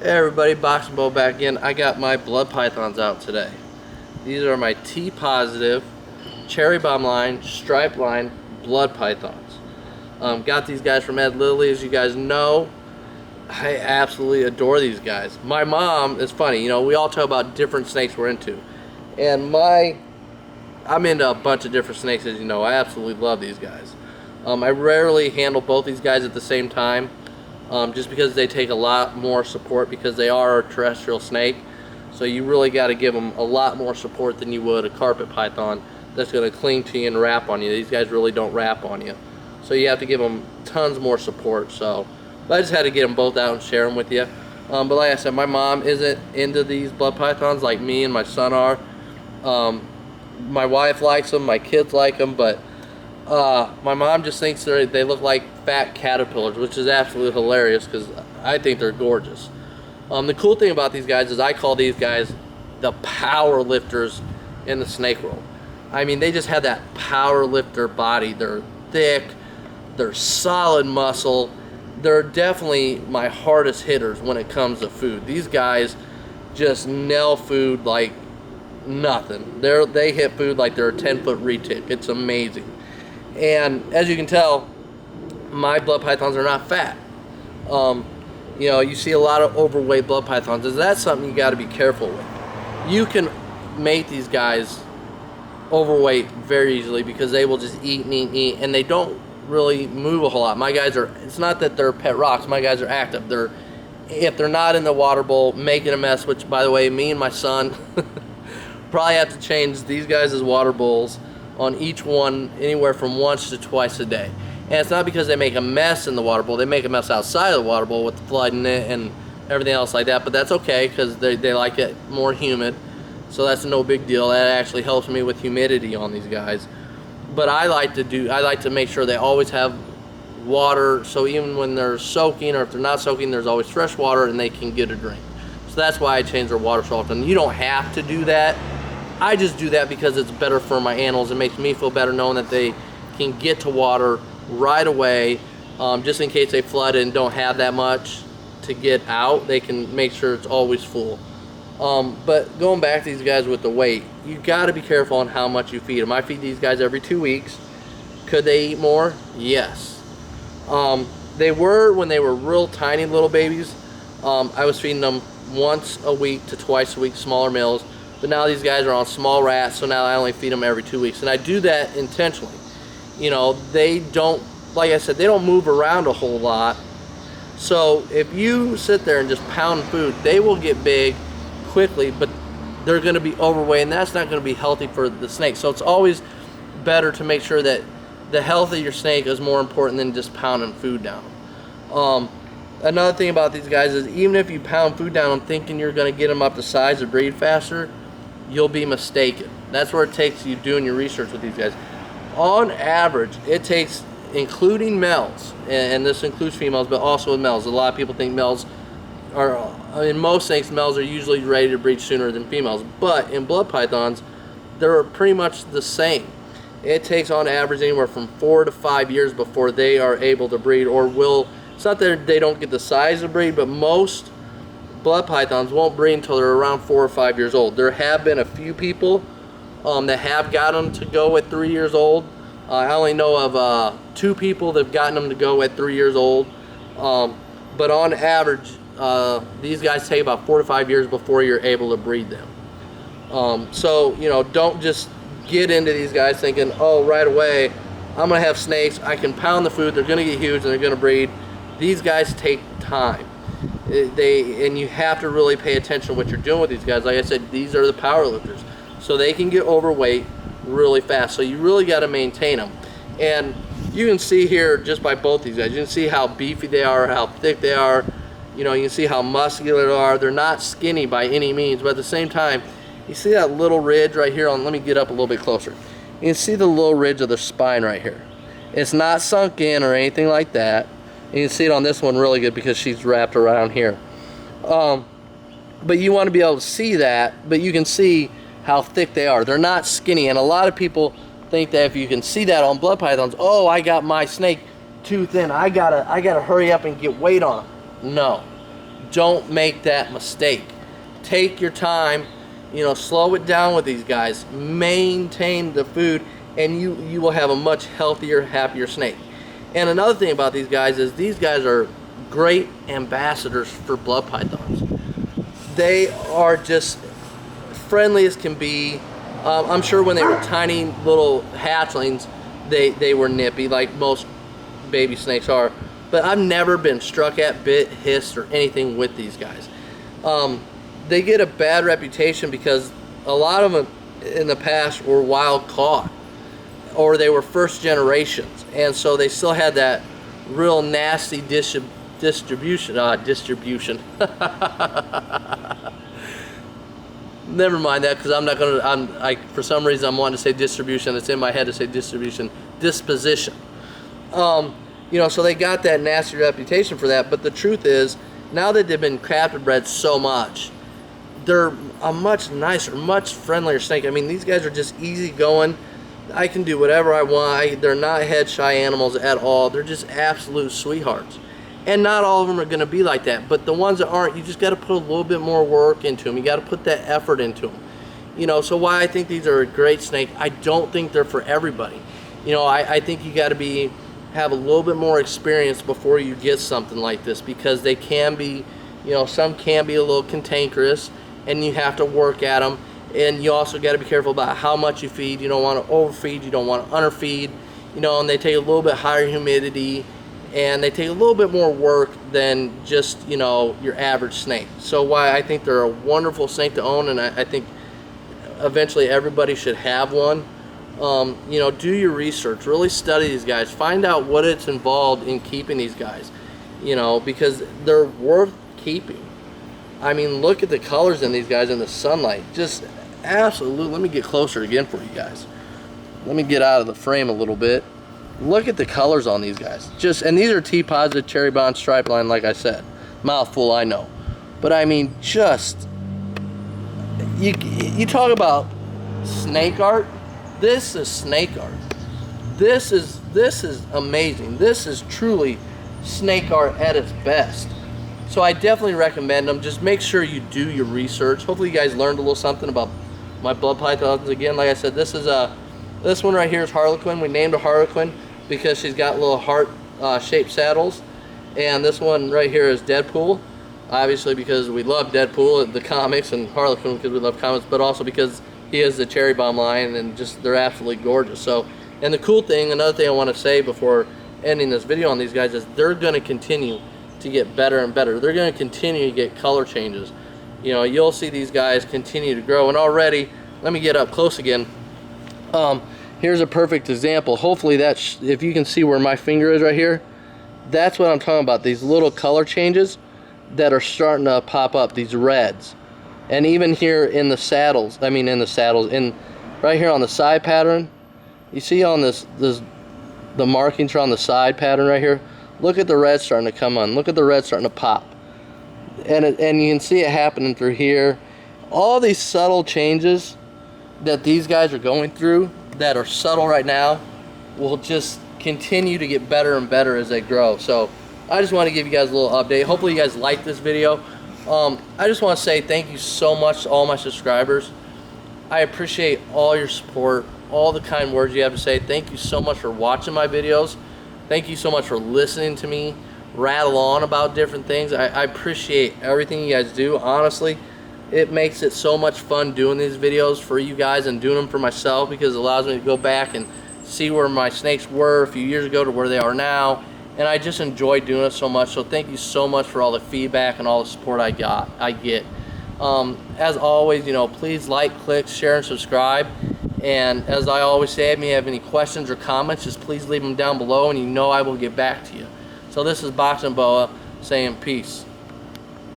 Hey everybody, Boxing Bow back in. I got my blood pythons out today. These are my T positive, cherry bomb line, stripe line blood pythons. Got these guys from Ed Lilly, as you guys know. I absolutely adore these guys. My mom, it's funny, we all talk about different snakes we're into. And I'm into a bunch of different snakes, as you know. I absolutely love these guys. I rarely handle both these guys at the same time. Just because they take a lot more support because they are a terrestrial snake. So you really got to give them a lot more support than you would a carpet python that's going to cling to you and wrap on you. These guys really don't wrap on you. So you have to give them tons more support. So I just had to get them both out and share them with you. But like I said, my mom isn't into these blood pythons like me and my son are. My wife likes them, my kids like them, but my mom just thinks they look like fat caterpillars, which is absolutely hilarious because I think they're gorgeous. The cool thing about these guys is I call these guys the power lifters in the snake world. I mean, they just have that power lifter body. They're thick, they're solid muscle. They're definitely my hardest hitters when it comes to food. These guys just nail food like nothing. They hit food like they're a 10-foot retic. It's amazing. And as you can tell, my blood pythons are not fat. You see a lot of overweight blood pythons. Is that something you got to be careful with? You can make these guys overweight very easily because they will just eat and eat and eat, and they don't really move a whole lot. My guys it's not that they're pet rocks. My guys are active. If they're not in the water bowl making a mess, which by the way, me and my son probably have to change these guys' water bowls on each one anywhere from once to twice a day. And it's not because they make a mess in the water bowl. They make a mess outside of the water bowl with the flood in it and everything else like that, but that's okay because they like it more humid, so that's no big deal. That actually helps me with humidity on these guys. But I like to make sure they always have water, so even when they're soaking or if they're not soaking, there's always fresh water and they can get a drink. So that's why I change their water so often. You don't have to do that. I just do that because it's better for my animals. It makes me feel better knowing that they can get to water right away, just in case they flood and don't have that much to get out. They can make sure it's always full. But going back to these guys with the weight, you got to be careful on how much you feed them. I feed these guys every 2 weeks. Could they eat more? Yes. They were, when they were real tiny little babies, I was feeding them once a week to twice a week, smaller meals. But now these guys are on small rats, so now I only feed them every 2 weeks. And I do that intentionally. They don't, like I said, they don't move around a whole lot. So if you sit there and just pound food, they will get big quickly, but they're going to be overweight, and that's not going to be healthy for the snake. So it's always better to make sure that the health of your snake is more important than just pounding food down. Another thing about these guys is even if you pound food down thinking you're going to get them up to size to breed faster, you'll be mistaken. That's where it takes you doing your research with these guys. On average, it takes, including males, and this includes females, but also with males. A lot of people think males are, in most snakes, males are usually ready to breed sooner than females. But in blood pythons, they're pretty much the same. It takes on average anywhere from 4 to 5 years before they are able to breed, or will. It's not that they don't get the size to breed, but most blood pythons won't breed until they're around 4 or 5 years old. There have been a few people that have gotten them to go at 3 years old. I only know of 2 people that have gotten them to go at 3 years old. But on average, these guys take about 4 to 5 years before you're able to breed them. So don't just get into these guys thinking, oh, right away I'm gonna have snakes, I can pound the food, they're gonna get huge and they're gonna breed. These guys take time. And you have to really pay attention to what you're doing with these guys. Like I said, these are the power lifters, so they can get overweight really fast. So you really got to maintain them. And you can see here just by both these guys, you can see how beefy they are, how thick they are. You can see how muscular they are. They're not skinny by any means, but at the same time, you see that little ridge right here on, let me get up a little bit closer. You can see the little ridge of their spine right here. It's not sunk in or anything like that. You can see it on this one really good because she's wrapped around here. But you want to be able to see that, but you can see how thick they are. They're not skinny, and a lot of people think that if you can see that on blood pythons, oh, I got my snake too thin, I gotta hurry up and get weight on them. No, Don't make that mistake. Take your time, you know, slow it down with these guys. Maintain the food, and you will have a much healthier, happier snake. And another thing about these guys is these guys are great ambassadors for blood pythons. They are just friendly as can be. I'm sure when they were tiny little hatchlings, they were nippy like most baby snakes are. But I've never been struck at, bit, hissed, or anything with these guys. They get a bad reputation because a lot of them in the past were wild caught, or they were first generations, and so they still had that real nasty distribution. Never mind that, because I'm not gonna. For some reason I'm wanting to say distribution. It's in my head to say distribution. Disposition. You know, so they got that nasty reputation for that. But the truth is, now that they've been crafted bred so much, they're a much nicer, much friendlier snake. I mean, these guys are just easy going. I can do whatever I want. They're not head shy animals at all. They're just absolute sweethearts. And not all of them are going to be like that. But the ones that aren't, you just got to put a little bit more work into them. You got to put that effort into them. You know, so why I think these are a great snake, I don't think they're for everybody. You know, I think you got to have a little bit more experience before you get something like this, because they can be, you know, some can be a little cantankerous, and you have to work at them. And you also got to be careful about how much you feed. You don't want to overfeed, you don't want to underfeed, you know, and they take a little bit higher humidity, and they take a little bit more work than just, you know, your average snake. So why I think they're a wonderful snake to own, and I think eventually everybody should have one. You know, do your research, really study these guys, find out what it's involved in keeping these guys, you know, because they're worth keeping. I mean, look at the colors in these guys in the sunlight. Just absolutely. Let me get closer again for you guys. Let me get out of the frame a little bit. Look at the colors on these guys. And these are T positive cherry bond stripe line, like I said. Mouthful, I know. But I mean, just, you talk about snake art. This is snake art. This is amazing. This is truly snake art at its best. So I definitely recommend them. Just make sure you do your research. Hopefully you guys learned a little something about my blood pythons. Again, like I said, this one right here is Harlequin. We named her Harlequin because she's got little heart shaped saddles. And this one right here is Deadpool, obviously because we love Deadpool, the comics, and Harlequin because we love comics, but also because he is the cherry bomb line, and just they're absolutely gorgeous. So, and the cool thing, another thing I want to say before ending this video on these guys is they're going to continue to get better and better. They're going to continue to get color changes. You know, you'll see these guys continue to grow. And already, let me get up close again. Here's a perfect example. Hopefully that's, if you can see where my finger is right here, that's what I'm talking about. These little color changes that are starting to pop up, these reds. And even here in the saddles, in right here on the side pattern, you see on the markings are on the side pattern right here. Look at the red starting to come on. Look at the red starting to pop. And you can see it happening through here. All these subtle changes that these guys are going through that are subtle right now will just continue to get better and better as they grow. So I just want to give you guys a little update. Hopefully you guys like this video. I just want to say thank you so much to all my subscribers. I appreciate all your support, all the kind words you have to say. Thank you so much for watching my videos. Thank you so much for listening to me rattle on about different things. I appreciate everything you guys do. Honestly, it makes it so much fun doing these videos for you guys and doing them for myself, because it allows me to go back and see where my snakes were a few years ago to where they are now. And I just enjoy doing it so much. So thank you so much for all the feedback and all the support I get. As always, you know, please like, click, share, and subscribe. And as I always say, if you have any questions or comments, just please leave them down below, and you know I will get back to you. So this is Boxing Boa saying peace.